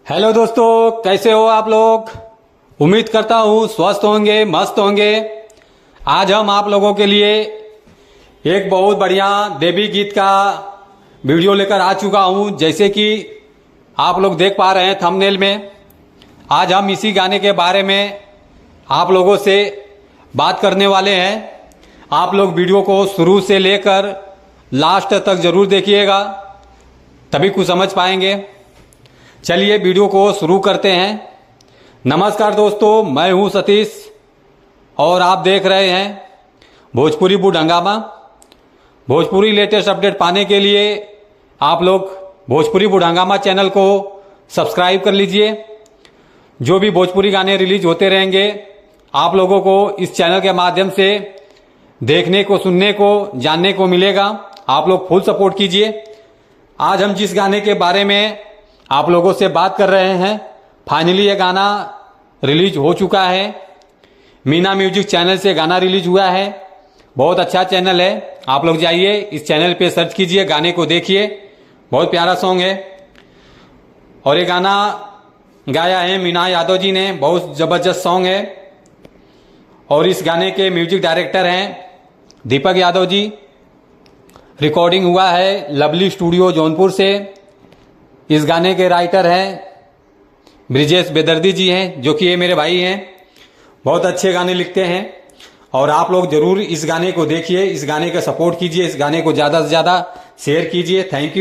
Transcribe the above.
Hello दोस्तों, कैसे हो आप लोग। उम्मीद करता हूँ स्वस्थ होंगे, मस्त होंगे। आज हम आप लोगों के लिए एक बहुत बढ़िया देवी गीत का वीडियो लेकर आ चुका हूँ। जैसे कि आप लोग देख पा रहे हैं थंबनेल में, आज हम इसी गाने के बारे में आप लोगों से बात करने वाले हैं। आप लोग वीडियो को शुरू से लेकर लास्ट तक जरूर देखिएगा, तभी कुछ समझ पाएंगे। चलिए वीडियो को शुरू करते हैं। नमस्कार दोस्तों, मैं हूं सतीश और आप देख रहे हैं भोजपुरी बूढ़ हंगामा। भोजपुरी लेटेस्ट अपडेट पाने के लिए आप लोग भोजपुरी बूढ़ हंगामा चैनल को सब्सक्राइब कर लीजिए। जो भी भोजपुरी गाने रिलीज होते रहेंगे आप लोगों को इस चैनल के माध्यम से देखने को, सुनने को, जानने को मिलेगा। आप लोग फुल सपोर्ट कीजिए। आज हम जिस गाने के बारे में आप लोगों से बात कर रहे हैं, फाइनली ये गाना रिलीज हो चुका है। मीना म्यूजिक चैनल से गाना रिलीज हुआ है। बहुत अच्छा चैनल है, आप लोग जाइए इस चैनल पे सर्च कीजिए, गाने को देखिए। बहुत प्यारा सॉन्ग है और ये गाना गाया है मीना यादव जी ने। बहुत जबरदस्त सॉन्ग है और इस गाने के म्यूजिक डायरेक्टर हैं दीपक यादव जी। रिकॉर्डिंग हुआ है लवली स्टूडियो जौनपुर से। इस गाने के राइटर हैं ब्रिजेश बेदर्दी जी हैं, जो कि ये मेरे भाई हैं। बहुत अच्छे गाने लिखते हैं और आप लोग जरूर इस गाने को देखिए, इस गाने का सपोर्ट कीजिए, इस गाने को ज़्यादा से ज़्यादा शेयर कीजिए। Thank you.